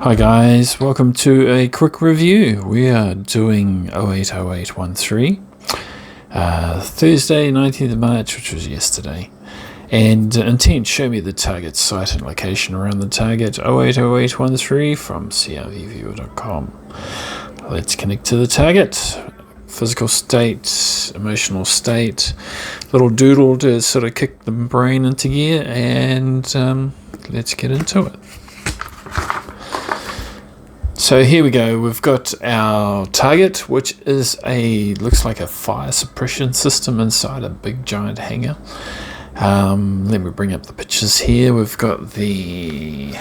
Hi guys, welcome to a quick review. We are doing 080813, Thursday 19th of March, which was yesterday. And intent, show me the target site and location around the target 080813 from crvviewer.com. Let's connect to the target. Physical state, emotional state, little doodle to sort of kick the brain into gear, and let's get into it. So here we go, we've got our target, which is looks like a fire suppression system inside a big giant hangar. Let me bring up the pictures here. We've got the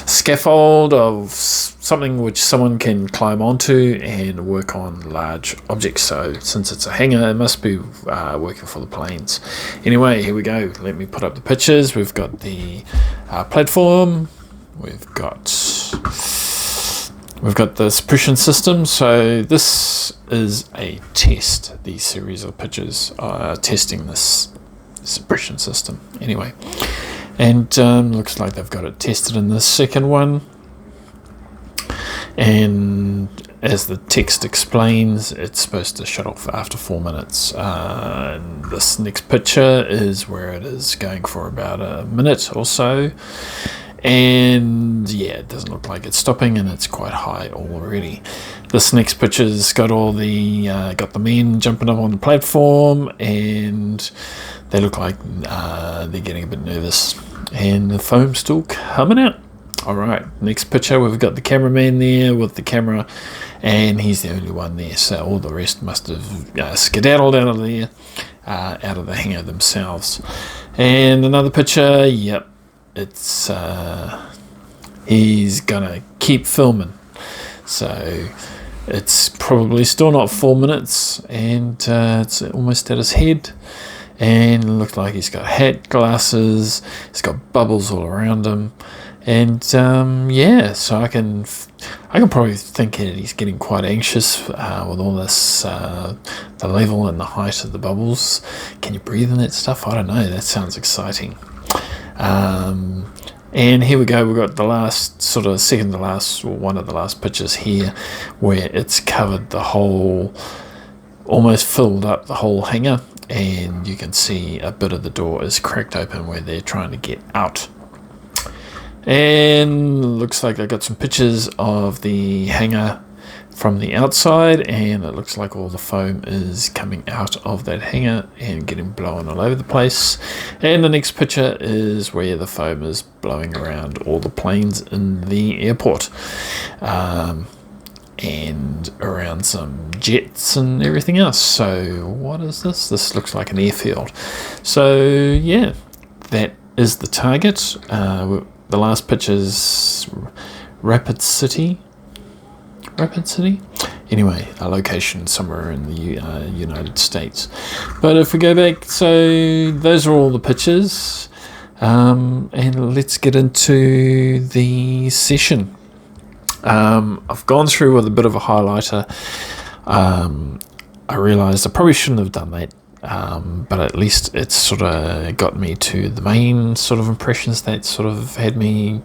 scaffold of something which someone can climb onto and work on large objects. So since it's a hangar, it must be working for the planes. Anyway, here we go. Let me put up the pictures. We've got the platform. We've got the suppression system. So this is a test. These series of pictures are testing this suppression system. Anyway, and looks like they've got it tested in the second one. And as the text explains, it's supposed to shut off after 4 minutes. And this next picture is where it is going for about a minute or so. And yeah, it doesn't look like it's stopping, and it's quite high already. This next picture's got all the got the men jumping up on the platform, and they look like they're getting a bit nervous, and the foam's still coming out. All right, next picture, we've got the cameraman there with the camera, and he's the only one there, so all the rest must have skedaddled out of there, out of the hangar themselves. And another picture, yep, it's he's gonna keep filming, so it's probably still not 4 minutes, and it's almost at his head, and it looks like he's got hat, glasses, he's got bubbles all around him, and yeah, so I can probably think that he's getting quite anxious with all this, the level and the height of the bubbles. Can you breathe in that stuff? I don't know, that sounds exciting. And here we go, we've got the last, sort of second to last, or one of the last pictures here, where it's covered the whole, almost filled up the whole hangar, and you can see a bit of the door is cracked open where they're trying to get out. And looks like I got some pictures of the hangar from the outside, and it looks like all the foam is coming out of that hangar and getting blown all over the place. And the next picture is where the foam is blowing around all the planes in the airport, and around some jets and everything else. So what is this? This looks like an airfield. So yeah, that is the target. The last picture is Rapid City. Anyway, a location somewhere in the United States. But if we go back, so those are all the pictures, and let's get into the session. I've gone through with a bit of a highlighter. I realized I probably shouldn't have done that, but at least it's sort of got me to the main sort of impressions that sort of had me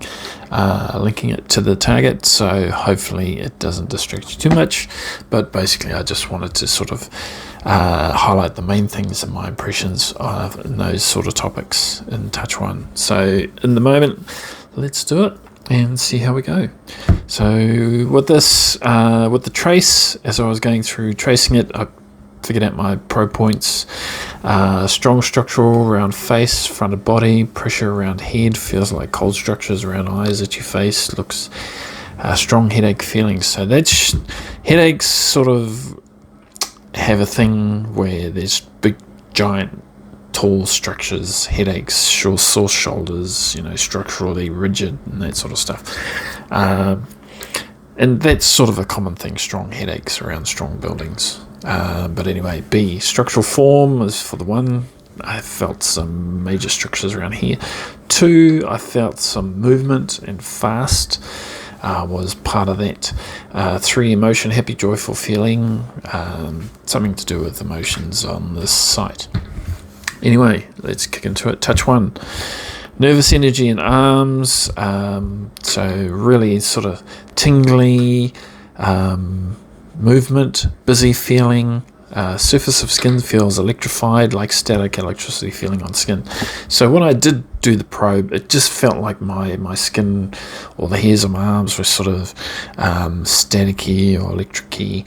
linking it to the target, so hopefully it doesn't distract you too much. But basically I just wanted to sort of highlight the main things and my impressions in those sort of topics in touch one. So in the moment, let's do it and see how we go. So with this, with the trace, as I was going through tracing it, I figured out my pro points. Strong structural around face, front of body, pressure around head, feels like cold structures around eyes at your face, looks strong headache feelings. So that's headaches sort of have a thing where there's big giant tall structures, headaches, sore shoulders, structurally rigid and that sort of stuff. And that's sort of a common thing, strong headaches around strong buildings. But anyway, B, structural form is for the one. I felt some major structures around here. 2, I felt some movement and fast was part of that. 3, emotion, happy, joyful feeling, something to do with emotions on this site. Anyway, let's kick into it. Touch 1. Nervous energy in arms, so really sort of tingly, movement, busy feeling. Surface of skin feels electrified, like static electricity feeling on skin. So when I did do the probe, it just felt like my skin or the hairs of my arms were sort of staticky or electric-y.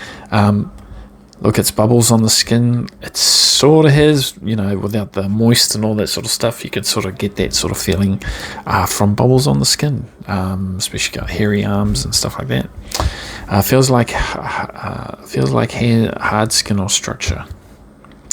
Look, it's bubbles on the skin. It sort of has, without the moist and all that sort of stuff, you could sort of get that sort of feeling from bubbles on the skin, especially got hairy arms and stuff like that. Feels like hair, hard skin or structure.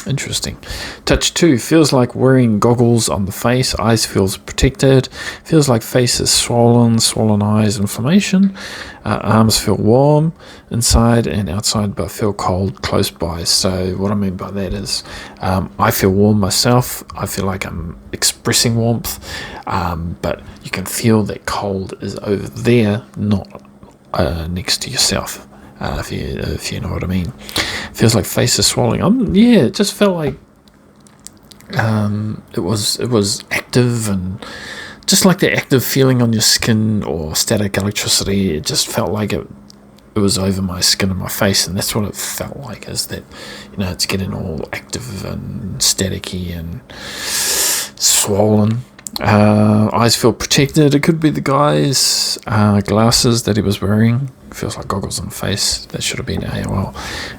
Interesting. Touch 2, feels like wearing goggles on the face. Eyes feels protected. Feels like face is swollen eyes, inflammation. Arms feel warm inside and outside, but feel cold close by. So what I mean by that is I feel warm myself. I feel like I'm expressing warmth, but you can feel that cold is over there, not next to yourself. If you know what I mean. Feels like face is swelling. It just felt like it was active, and just like the active feeling on your skin or static electricity. It just felt like it was over my skin and my face, and that's what it felt like, is that it's getting all active and staticky and swollen. Eyes feel protected. It could be the guy's glasses that he was wearing. Feels like goggles on the face. That should have been AOL.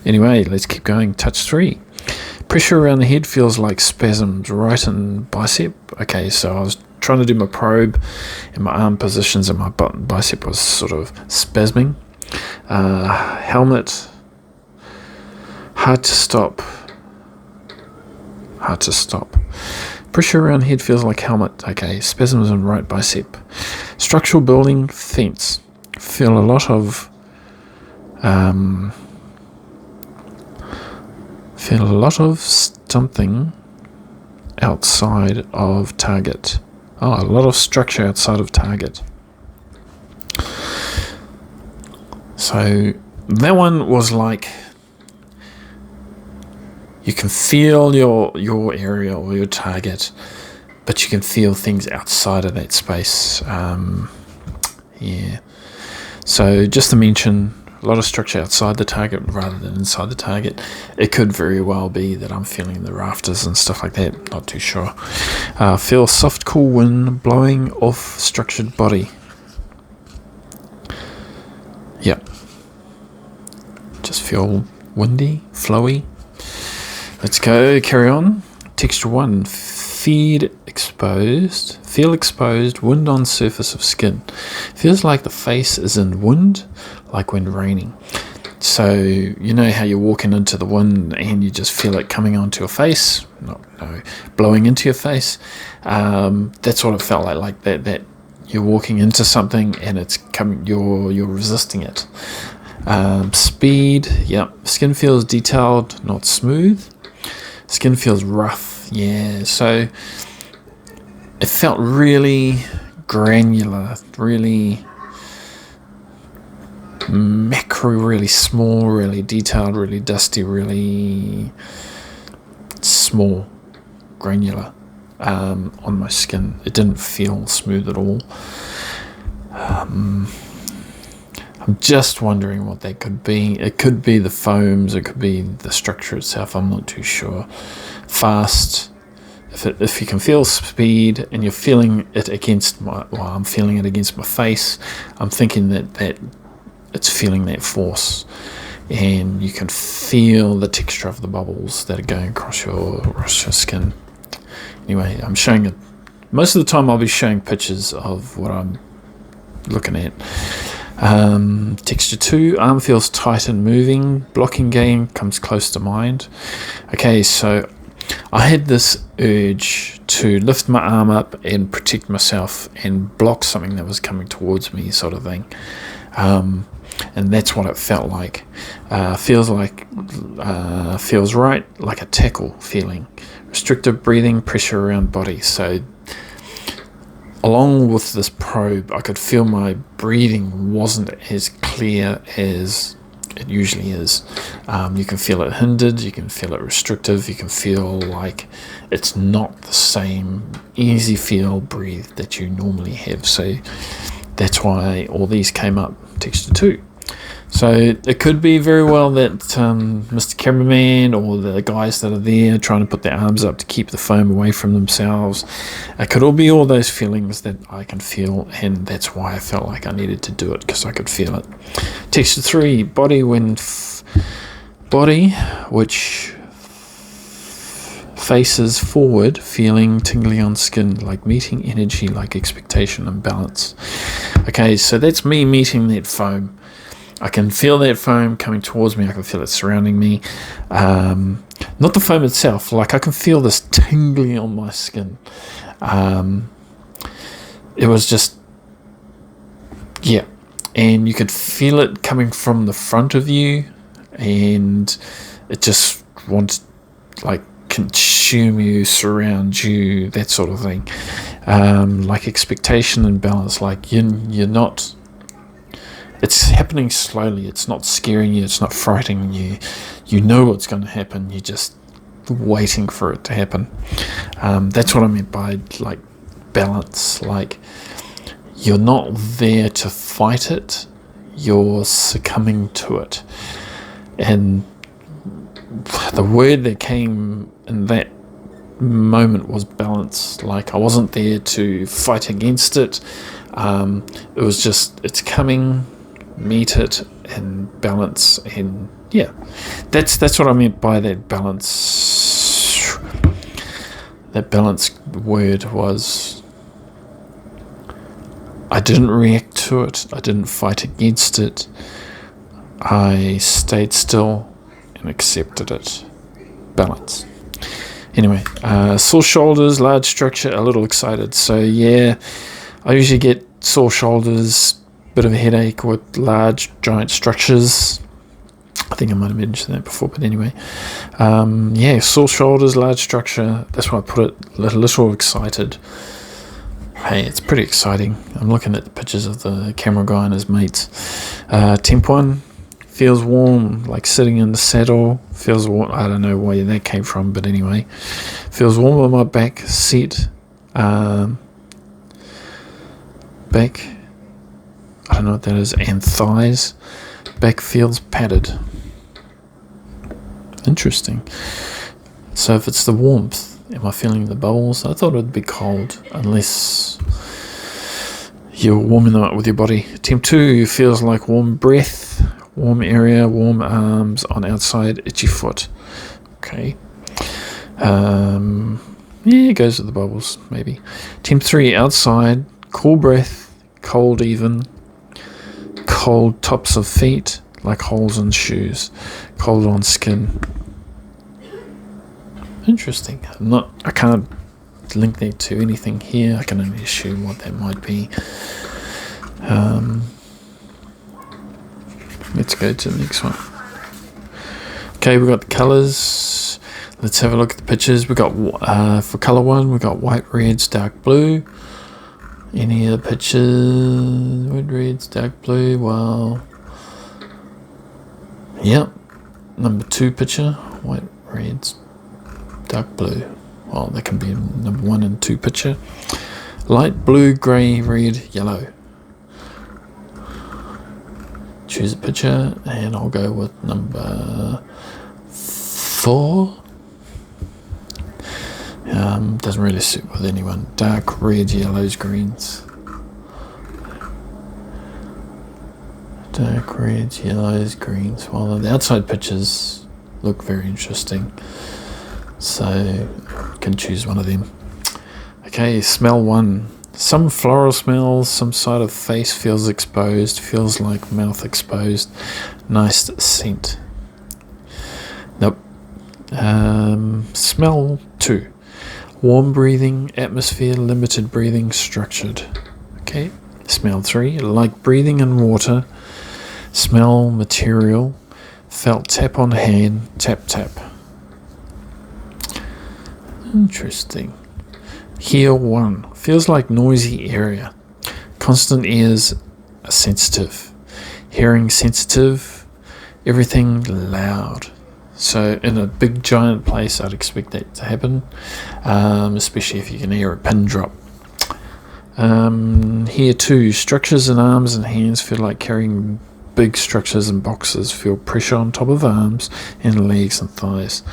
Anyway, let's keep going. Touch 3. Pressure around the head feels like spasms right in bicep. Okay, so I was trying to do my probe in my arm positions and my bicep was sort of spasming. Helmet. Hard to stop. Pressure around head feels like helmet. Okay, spasms in right bicep. Structural building, fence. Feel a lot of something outside of target. A lot of structure outside of target. So that one was like, you can feel your area or your target, but you can feel things outside of that space. So just to mention, a lot of structure outside the target rather than inside the target. It could very well be that I'm feeling the rafters and stuff like that. Not too sure. Feel soft, cool wind blowing off structured body. Yep. Just feel windy, flowy. Let's go, carry on. Texture 1, feel exposed, wind on surface of skin. Feels like the face is in wind, like when raining. So, you know how you're walking into the wind and you just feel it coming onto your face? No, blowing into your face. That's what it felt like that you're walking into something and it's coming, you're resisting it. Speed, skin feels detailed, not smooth. Skin feels rough, so it felt really granular, really macro, really small, really detailed, really dusty, really small, granular on my skin. It didn't feel smooth at all. I'm just wondering what that could be. It could be the foams, it could be the structure itself, I'm not too sure. Fast, if you can feel speed and you're feeling it against I'm feeling it against my face, I'm thinking that it's feeling that force, and you can feel the texture of the bubbles that are going across your skin. Anyway, I'm showing it. Most of the time I'll be showing pictures of what I'm looking at. Texture 2, arm feels tight and moving, blocking gain comes close to mind. Okay, so I had this urge to lift my arm up and protect myself and block something that was coming towards me, sort of thing. And that's what it felt like. Feels right, like a tackle feeling. Restrictive breathing, pressure around body. So along with this probe, I could feel my breathing wasn't as clear as it usually is. You can feel it hindered, you can feel it restrictive, you can feel like it's not the same easy feel breathe that you normally have. So that's why all these came up, texture 2. So it could be very well that Mr. Cameraman or the guys that are there trying to put their arms up to keep the foam away from themselves, it could all be all those feelings that I can feel, and that's why I felt like I needed to do it, because I could feel it. Texture 3, body which faces forward, feeling tingly on skin, like meeting energy, like expectation and balance. Okay, so that's me meeting that foam. I can feel that foam coming towards me. I can feel it surrounding me. Not the foam itself. Like, I can feel this tingly on my skin. It was just, yeah. And you could feel it coming from the front of you. And it just wants, like, consume you, surround you, that sort of thing. Like expectation and balance. Like, you're not... It's happening slowly. It's not scaring you. It's not frightening you. You know what's going to happen. You're just waiting for it to happen. That's what I meant by, like, balance. Like, you're not there to fight it. You're succumbing to it. And the word that came in that moment was balance. Like, I wasn't there to fight against it. It was just, it's coming, meet it, and balance. And yeah, that's what I meant by that balance. That balance word was, I didn't react to it. I didn't fight against it. I stayed still and accepted it. Balance. Anyway, sore shoulders, large structure, a little excited. So yeah, I usually get sore shoulders, bit of a headache with large, giant structures. I think I might have mentioned that before, but anyway. Yeah, sore shoulders, large structure. That's why I put it, a little excited. Hey, it's pretty exciting. I'm looking at the pictures of the camera guy and his mates. Temp 1. Feels warm, like sitting in the saddle. Feels warm. I don't know where that came from, but anyway. Feels warm on my back, seat. Back. I don't know what that is. And thighs. Back feels padded. Interesting. So if it's the warmth, am I feeling the bubbles? I thought it would be cold, unless you're warming them up with your body. Temp 2 feels like warm breath. Warm area, warm arms on outside, itchy foot. Okay. Yeah, it goes with the bubbles, maybe. Temp 3, outside, cool breath, cold even, cold tops of feet, like holes in shoes, cold on skin. Interesting. I can't link that to anything here. I can only assume what that might be. Let's go to the next one. Okay, we've got the colours. Let's have a look at the pictures. We got for colour 1, we got white, reds, dark blue. Any other pictures? White, reds, dark blue. Well, yep. Number 2 picture, white, reds, dark blue. Well, that can be number 1 and 2 picture. Light blue, grey, red, yellow. Choose a picture, and I'll go with number 4. Doesn't really suit with anyone. Dark red, yellows, greens. Dark red, yellows, greens. Well, the outside pictures look very interesting, so you can choose one of them. Okay, smell 1. Some floral smells, some side of face feels exposed, feels like mouth exposed. Nice scent. Nope. Smell 2. Warm breathing, atmosphere, limited breathing, structured. Okay. Smell 3. Like breathing in water. Smell material. Felt tap on hand, tap tap. Interesting. Hear 1. Feels like noisy area. Constant ears are sensitive. Hearing sensitive. everything loud. So in a big giant place, I'd expect that to happen, especially if you can hear a pin drop. Here too, structures in arms and hands feel like carrying big structures and boxes, feel pressure on top of arms and legs and thighs.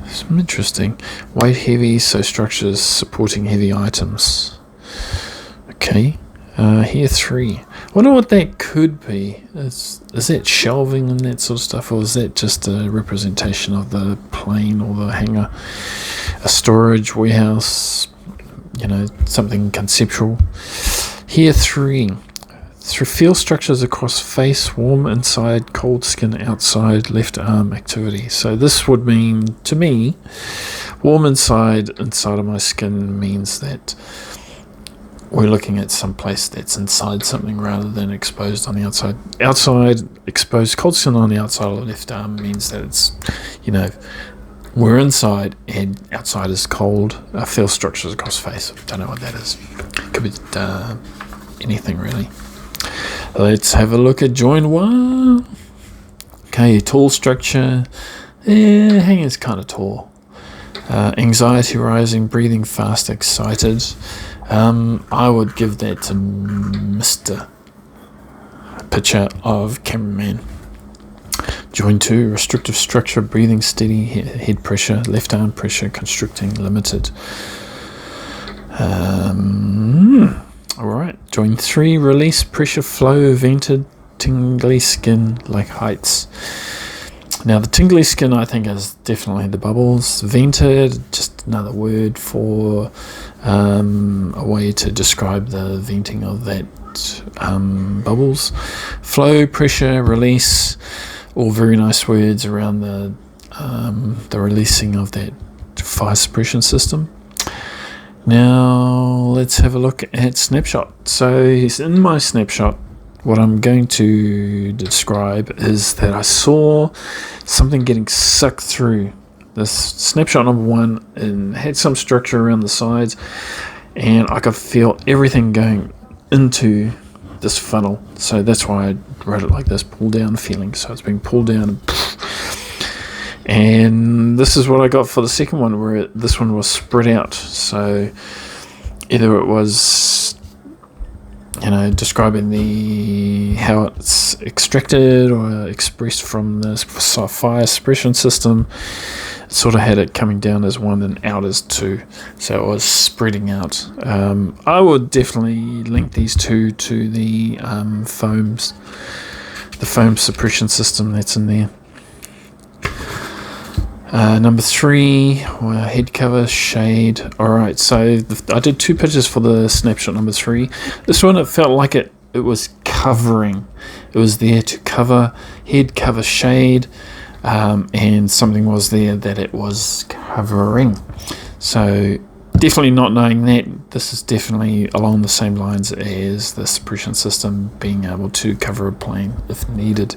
Some interesting. Weight heavy, so structures supporting heavy items. Okay. Here 3. Wonder what that could be. Is that shelving and that sort of stuff, or is that just a representation of the plane or the hangar? A storage warehouse, something conceptual. Here 3. Feel structures across face, warm inside, cold skin outside, left arm activity. So this would mean, to me, warm inside of my skin means that we're looking at some place that's inside something rather than exposed on the outside. Outside, exposed cold skin on the outside of the left arm means that it's, we're inside and outside is cold. I feel structures across face. Don't know what that is. Could be anything really. Let's have a look at join 1. Okay, tall structure. Hanger's kind of tall. Anxiety rising, breathing fast, excited. I would give that to Mr. Picture of cameraman. Join 2, restrictive structure, breathing steady, head pressure, left arm pressure, constricting, limited. Alright, join 3, release, pressure, flow, vented, tingly skin, like heights. Now the tingly skin I think is definitely the bubbles. Vented, just another word for a way to describe the venting of that bubbles. Flow, pressure, release, all very nice words around the releasing of that fire suppression system. Now let's have a look at snapshot. So in my snapshot, what I'm going to describe is that I saw something getting sucked through. This snapshot number 1 and had some structure around the sides, and I could feel everything going into this funnel. So that's why I wrote it like this, pull down feeling. So it's being pulled down and this is what I got for the second one, where this one was spread out. So either it was describing how it's extracted or expressed from the fire suppression system. It sort of had it coming down as 1 and out as 2, so it was spreading out. I would definitely link these two to the foam suppression system that's in there. Number 3, head cover, shade. Alright, so I did 2 pictures for the snapshot number 3. This one, it felt like it was covering. It was there to cover, head cover, shade, and something was there that it was covering. So definitely not knowing that, this is definitely along the same lines as the suppression system being able to cover a plane if needed.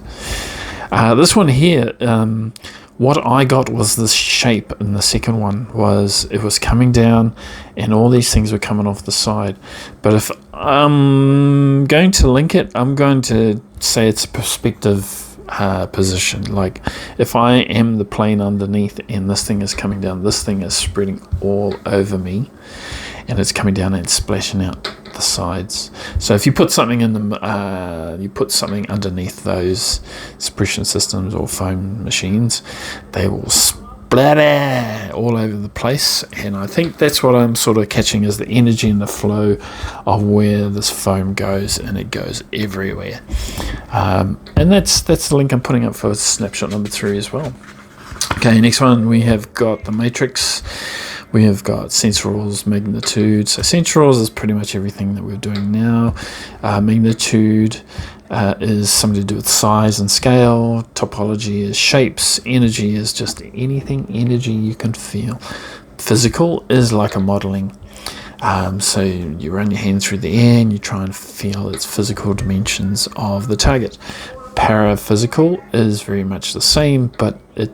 This one here, what I got was this shape in the second one. It was coming down and all these things were coming off the side. But if I'm going to link it, I'm going to say it's a perspective position. Like if I am the plane underneath and this thing is coming down, this thing is spreading all over me and it's coming down and splashing out the sides. So if you put something you put something underneath those suppression systems or foam machines, they will splatter all over the place. And I think that's what I'm sort of catching, is the energy and the flow of where this foam goes, and it goes everywhere. And that's the link I'm putting up for snapshot number 3 as well. Okay, next one, we have got the matrix. We have got sensor rules, magnitude. So sensor rules is pretty much everything that we're doing now. Magnitude is something to do with size and scale. Topology is shapes. Energy is just anything energy you can feel. Physical is like a modeling. So you run your hand through the air and you try and feel its physical dimensions of the target. Paraphysical is very much the same, but it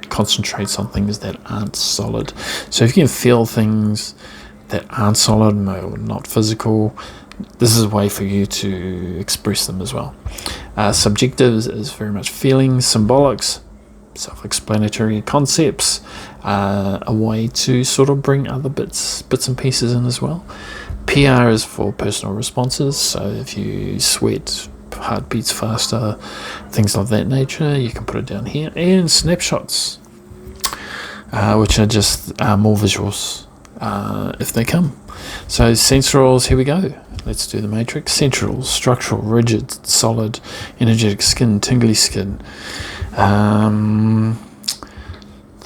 concentrates on things that aren't solid. So if you can feel things that aren't solid or not physical, this is a way for you to express them as well. Subjective is very much feelings, symbolics, self-explanatory concepts, a way to sort of bring other bits and pieces in as well. PR is for personal responses, so if you sweat, heart beats faster, things of that nature, you can put it down here. And snapshots, which are just more visuals if they come. So sensorals, here we go. Let's do the matrix. Sensorals: structural, rigid, solid, energetic skin, tingly skin. The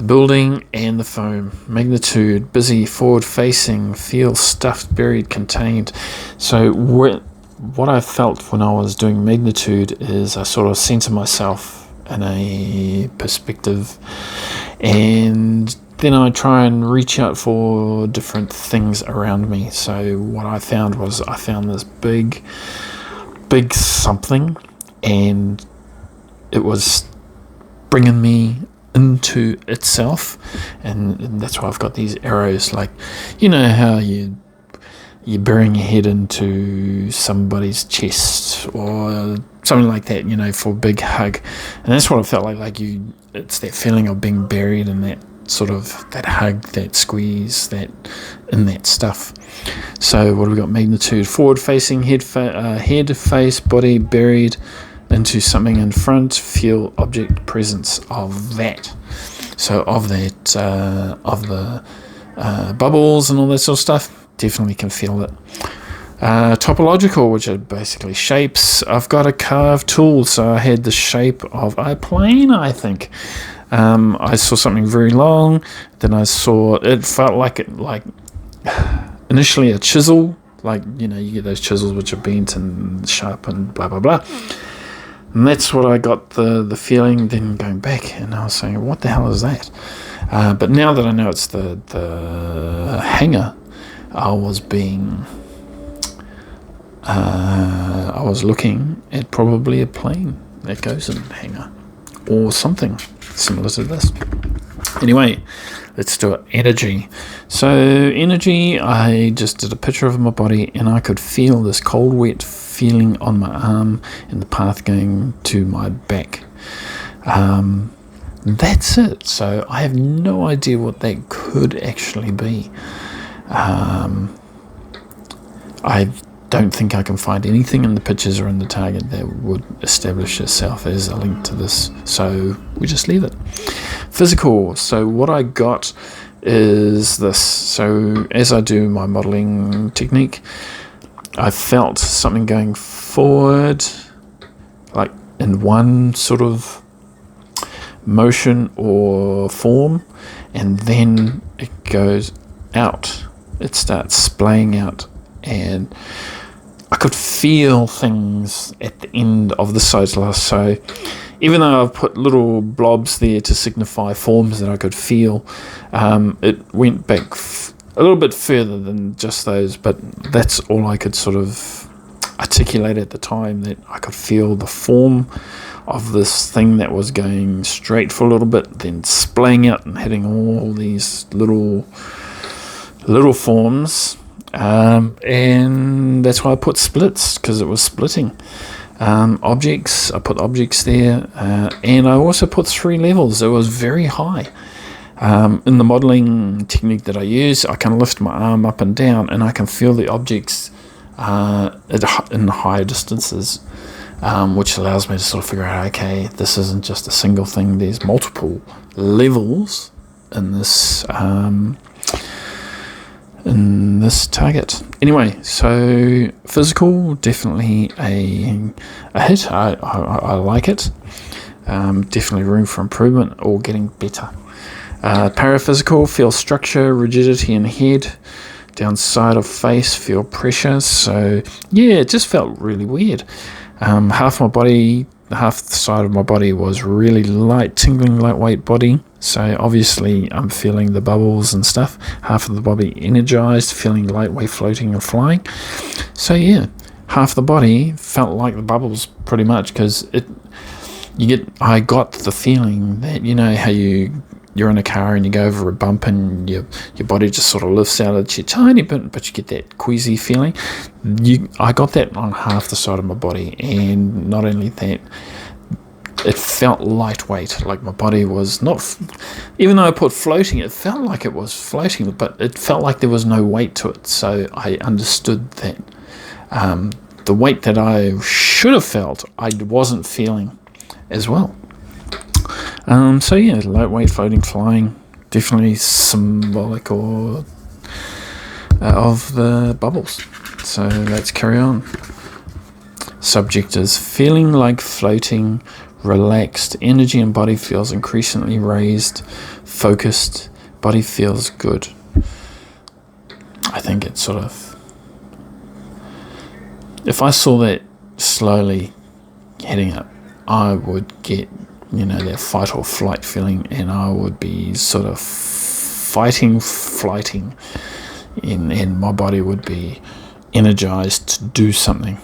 building and the foam. Magnitude: busy, forward facing, feel, stuffed, buried, contained. So what I felt when I was doing magnitude is I sort of center myself in a perspective, and then I try and reach out for different things around me. So what I found was I found this big something, and it was bringing me into itself, and that's why I've got these arrows. Like, you know how you're burying your head into somebody's chest or something like that, you know, for a big hug, and that's what it felt like it's that feeling of being buried in that sort of that hug, that squeeze, that in that stuff. So what have we got? Magnitude: forward facing, head, face, body buried into something in front, feel, object, presence of that. So of that, of the bubbles and all that sort of stuff, definitely can feel it. Topological, which are basically shapes. I've got a carve tool, so I had the shape of a plane, I think. I saw something very long, then I saw, it felt like initially a chisel, like, you know, you get those chisels which are bent and sharp and blah blah blah. And that's what I got the feeling. Then going back, and I was saying, what the hell is that? But now that I know it's the hanger, I was looking at probably a plane that goes in the hanger or something similar to this. Anyway, let's do it. Energy. So energy, I just did a picture of my body, and I could feel this cold, wet feeling on my arm and the path going to my back. That's it. So I have no idea what that could actually be. I don't think I can find anything in the pictures or in the target that would establish itself as a link to this, so we just leave it. Physical. So what I got is this. So as I do my modeling technique, I felt something going forward, like in one sort of motion or form, and then it goes out. It starts splaying out, and I could feel things at the end of the cycler. So even though I've put little blobs there to signify forms that I could feel, it went back a little bit further than just those, but that's all I could sort of articulate at the time, that I could feel the form of this thing that was going straight for a little bit, then splaying out and hitting all these little forms. And that's why I put splits, because it was splitting. Objects, I put objects there, and I also put 3 levels. It was very high. In the modeling technique that I use, I can lift my arm up and down, and I can feel the objects in higher distances, which allows me to sort of figure out, okay, this isn't just a single thing, there's multiple levels in this target. Anyway, so physical, definitely a hit. I like it. Definitely room for improvement or getting better. Paraphysical, feel structure, rigidity in head, downside of face, feel pressure. So yeah, it just felt really weird. Half the side of my body was really light, tingling, lightweight body. So obviously I'm feeling the bubbles and stuff. Half of the body energized, feeling lightweight, floating and flying. So yeah, half the body felt like the bubbles pretty much, because I got the feeling that, you know how you you're in a car and you go over a bump and your body just sort of lifts out a tiny bit, but you get that queasy feeling. I got that on half the side of my body, and not only that, it felt lightweight, like my body was not, even though I put floating, it felt like it was floating, but it felt like there was no weight to it. So I understood that the weight that I should have felt, I wasn't feeling as well. So yeah, lightweight, floating, flying, definitely symbolic of the bubbles. So let's carry on. Subject is feeling like floating, relaxed, energy and body feels increasingly raised, focused, body feels good. I think it's sort of, if I saw that slowly heading up, I would get, that fight or flight feeling, and I would be sort of flighting, and my body would be energized to do something,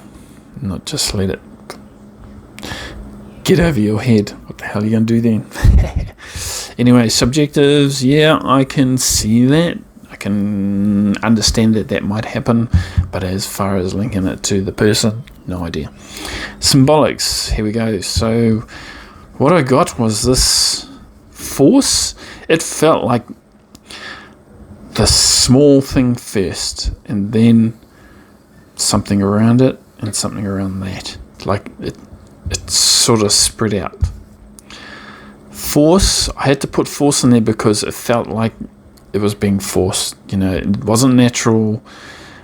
not just let it get over your head. What the hell are you going to do then? Anyway, subjectives, yeah, I can see that. I can understand that might happen, but as far as linking it to the person, no idea. Symbolics, here we go. So what I got was this force. It felt like the small thing first, and then something around it, and something around that. Like it sort of spread out. Force, I had to put force in there because it felt like it was being forced. It wasn't natural.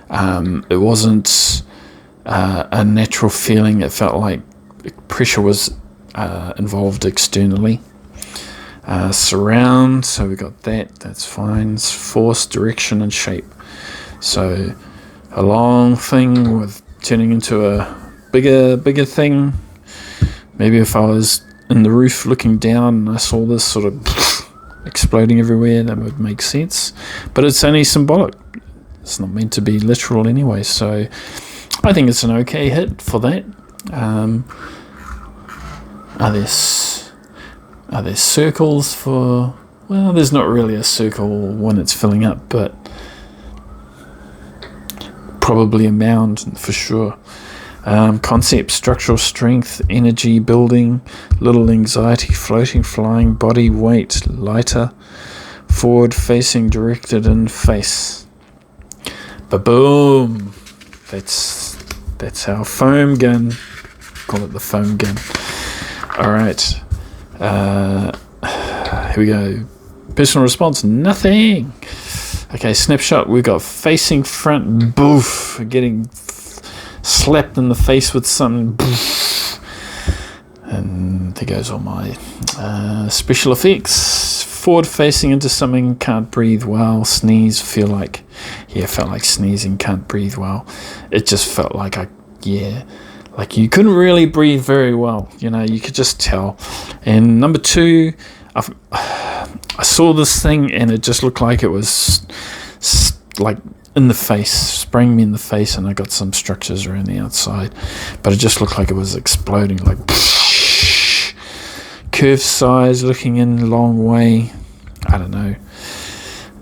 It wasn't a natural feeling. It felt like pressure was involved externally. Surround, so we got that's fine. Force, direction, and shape. So a long thing with turning into a bigger thing. Maybe if I was in the roof looking down and I saw this sort of exploding everywhere, that would make sense. But it's only symbolic. It's not meant to be literal anyway, so I think it's an okay hit for that. Are there circles for... Well, there's not really a circle when it's filling up, but probably a mound for sure. Concept, structural strength, energy building, little anxiety, floating, flying, body weight, lighter, forward facing, directed in face. Ba-boom! That's our foam gun. Call it the foam gun. Alright. Here we go. Personal response, nothing. Okay, snapshot, we've got facing front, boof, getting slapped in the face with something, boof. And there goes all my special effects. Forward facing into something, can't breathe well, sneeze, felt like sneezing, can't breathe well. It just felt like like you couldn't really breathe very well, you could just tell. And number two, I saw this thing and it just looked like it was like in the face, spraying me in the face, and I got some structures around the outside, but it just looked like it was exploding, like curved size, looking in long way. I don't know.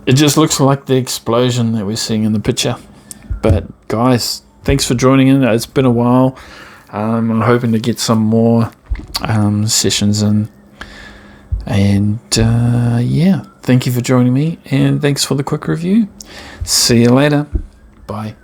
It just looks like the explosion that we're seeing in the picture. But guys, thanks for joining in. It's been a while. I'm hoping to get some more sessions in. And thank you for joining me, and thanks for the quick review. See you later. Bye.